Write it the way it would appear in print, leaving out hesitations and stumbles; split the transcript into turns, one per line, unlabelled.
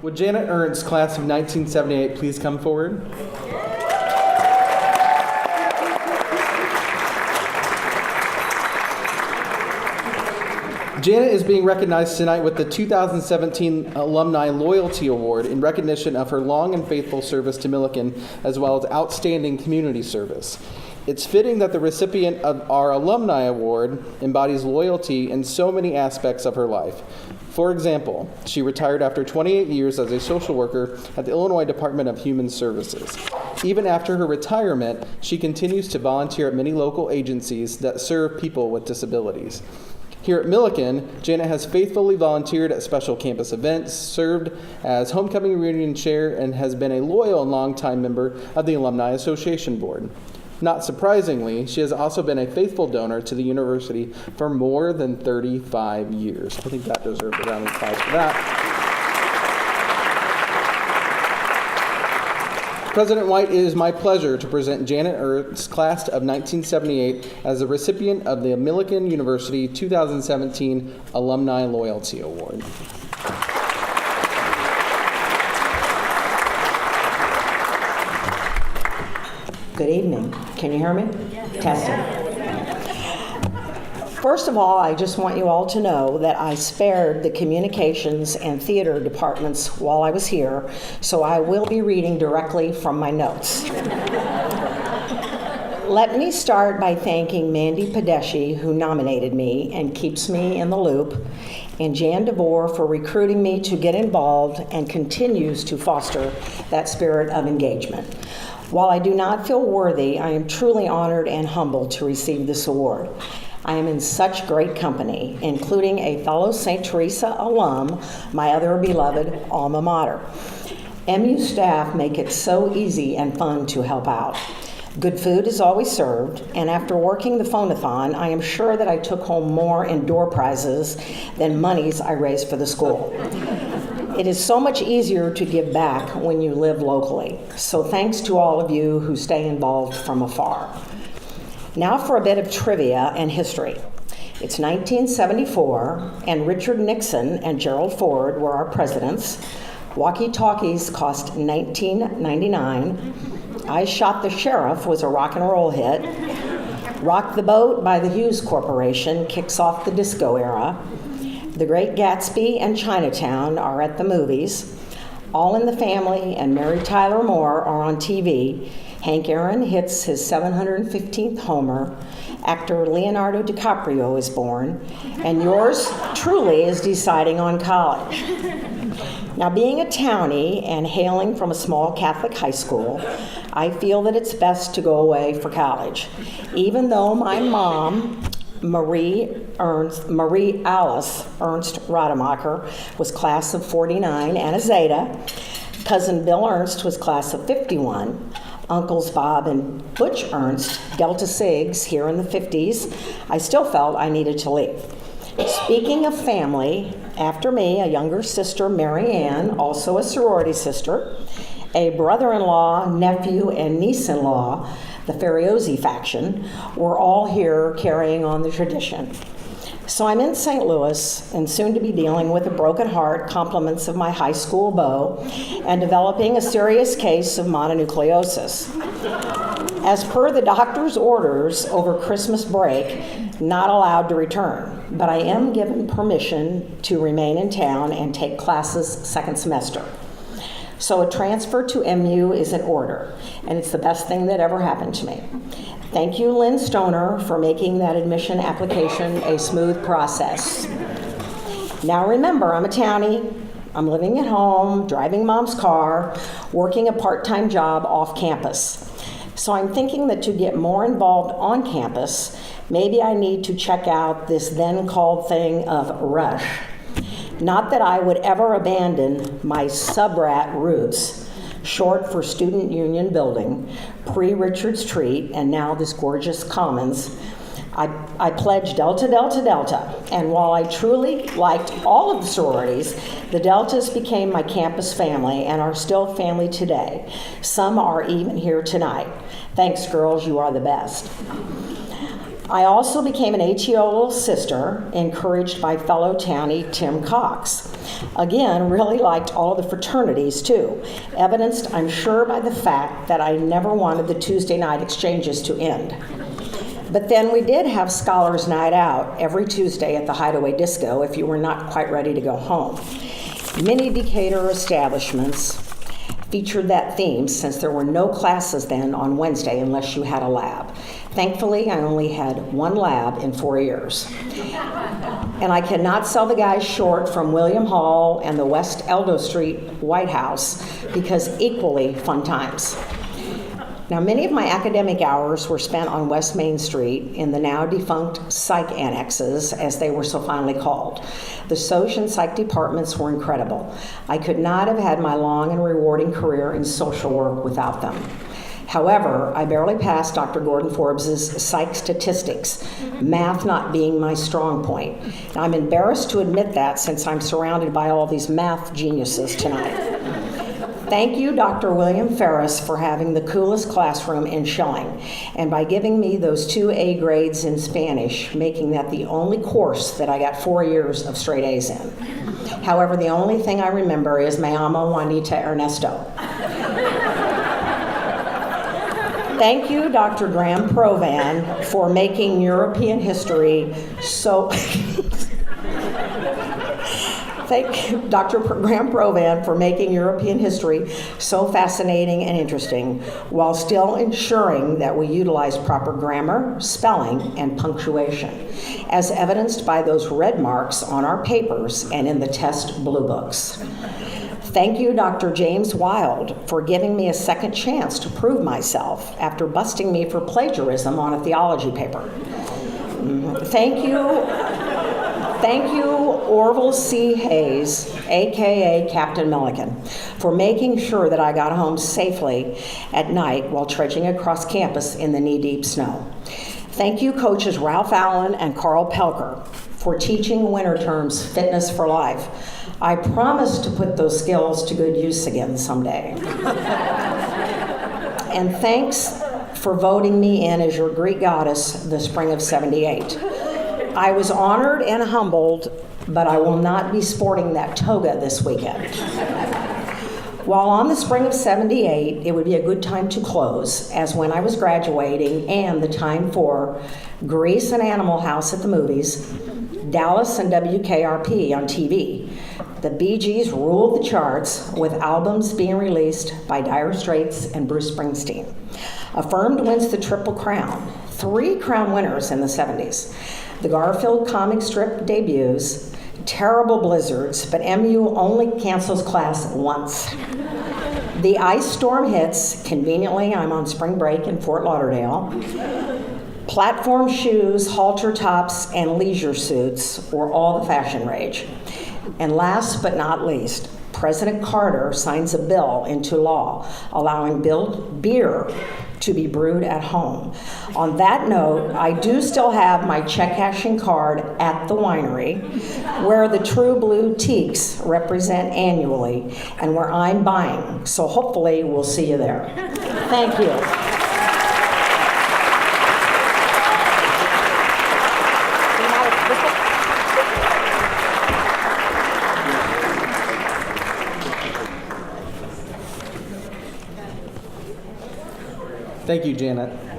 Would Janet Ernst, class of 1978, please come forward? Janet is being recognized tonight with the 2017 Alumni Loyalty Award in recognition of her long and faithful service to Millikin, as well as outstanding community service. It's fitting that the recipient of our Alumni Award embodies loyalty in so many aspects of her life. For example, she retired after 28 years as a social worker at the Illinois Department of Human Services. Even after her retirement, she continues to volunteer at many local agencies that serve people with disabilities. Here at Millikin, Janet has faithfully volunteered at special campus events, served as homecoming reunion chair, and has been a loyal and longtime member of the Alumni Association Board. Not surprisingly, she has also been a faithful donor to the university for more than 35 years. I think that deserves a round of applause for that. President White, it is my pleasure to present Janet Ernst, class of 1978, as the recipient of the Millikin University 2017 Alumni Loyalty Award.
Good evening. Can you hear me?
Yes.
Testing. First of all, I just want you all to know that I spared the communications and theater departments while I was here, so I will be reading directly from my notes. Let me start by thanking Mandy Padeschi, who nominated me and keeps me in the loop, and Jan DeVore for recruiting me to get involved and continues to foster that spirit of engagement. While I do not feel worthy, I am truly honored and humbled to receive this award. I am in such great company, including a fellow St. Teresa alum, my other beloved alma mater. MU staff make it so easy and fun to help out. Good food is always served, and after working the phone-a-thon, I am sure that I took home more in door prizes than monies I raised for the school. It is so much easier to give back when you live locally, so thanks to all of you who stay involved from afar. Now for a bit of trivia and history. It's 1974, and Richard Nixon and Gerald Ford were our presidents. Walkie-talkies cost $19.99. I Shot the Sheriff was a rock and roll hit. Rock the Boat by the Hughes Corporation kicks off the disco era. The Great Gatsby and Chinatown are at the movies. All in the Family and Mary Tyler Moore are on TV. Hank Aaron hits his 715th homer. Actor Leonardo DiCaprio is born. And yours truly is deciding on college. Now, being a townie and hailing from a small Catholic high school, I feel that it's best to go away for college. Even though my mom, Marie Alice Ernst Rademacher, was class of 49 and a Zeta. Cousin Bill Ernst was class of 51. Uncles Bob and Butch Ernst, Delta Sigs, here in the 50s. I still felt I needed to leave. Speaking of family, after me, a younger sister, Mary Ann, also a sorority sister, a brother-in-law, nephew, and niece-in-law, the Ferriozzi faction, were all here carrying on the tradition. So I'm in St. Louis and soon to be dealing with a broken heart, compliments of my high school beau, and developing a serious case of mononucleosis. As per the doctor's orders over Christmas break, not allowed to return, but I am given permission to remain in town and take classes second semester. So a transfer to MU is in order, and it's the best thing that ever happened to me. Thank you, Lynn Stoner, for making that admission application a smooth process. Now remember, I'm a townie. I'm living at home, driving mom's car, working a part-time job off campus. So I'm thinking that to get more involved on campus, maybe I need to check out this then called thing of Rush. Not that I would ever abandon my subrat roots, short for Student Union Building, pre-Richard's Treat, and now this gorgeous Commons. I pledged Delta, Delta, Delta, and while I truly liked all of the sororities, the Deltas became my campus family and are still family today. Some are even here tonight. Thanks, girls, you are the best. I also became an HEO sister, encouraged by fellow townie Tim Cox. Again, really liked all of the fraternities too, evidenced, I'm sure, by the fact that I never wanted the Tuesday night exchanges to end. But then we did have Scholars Night Out every Tuesday at the Hideaway Disco if you were not quite ready to go home. Many Decatur establishments featured that theme since there were no classes then on Wednesday unless you had a lab. Thankfully, I only had one lab in 4 years. And I cannot sell the guys short from William Hall and the West Eldo Street White House because equally fun times. Now, many of my academic hours were spent on West Main Street in the now defunct psych annexes, as they were so finely called. The Soc and psych departments were incredible. I could not have had my long and rewarding career in social work without them. However, I barely passed Dr. Gordon Forbes's psych statistics, math not being my strong point. Now, I'm embarrassed to admit that since I'm surrounded by all these math geniuses tonight. Thank you, Dr. William Ferris, for having the coolest classroom in Schilling, and by giving me those 2 A grades in Spanish, making that the only course that I got 4 years of straight A's in. However, the only thing I remember is Me amo Juanita Ernesto. Thank you, Dr. Graham Provan, for making European history so... Thank you, Dr. Graham Provan, for making European history so fascinating and interesting, while still ensuring that we utilize proper grammar, spelling, and punctuation, as evidenced by those red marks on our papers and in the test blue books. Thank you, Dr. James Wild, for giving me a second chance to prove myself after busting me for plagiarism on a theology paper. Thank you, Orville C. Hayes, aka Captain Millikin, for making sure that I got home safely at night while trudging across campus in the knee-deep snow. Thank you, coaches Ralph Allen and Carl Pelker, for teaching winter terms fitness for life. I promise to put those skills to good use again someday. And thanks for voting me in as your Greek goddess the spring of '78. I was honored and humbled, but I will not be sporting that toga this weekend. While on the spring of '78, it would be a good time to close, as when I was graduating and the time for Grease and Animal House at the movies, Dallas and WKRP on TV. The Bee Gees ruled the charts, with albums being released by Dire Straits and Bruce Springsteen. Affirmed wins the Triple Crown, 3 crown winners in the '70s. The Garfield comic strip debuts, terrible blizzards, but MU only cancels class once. The ice storm hits, conveniently I'm on spring break in Fort Lauderdale. Platform shoes, halter tops, and leisure suits were all the fashion rage. And last but not least, President Carter signs a bill into law allowing beer to be brewed at home. On that note, I do still have my check cashing card at the winery, where the True Blue Teaks represent annually, and where I'm buying. So hopefully we'll see you there. Thank you.
Thank you, Janet.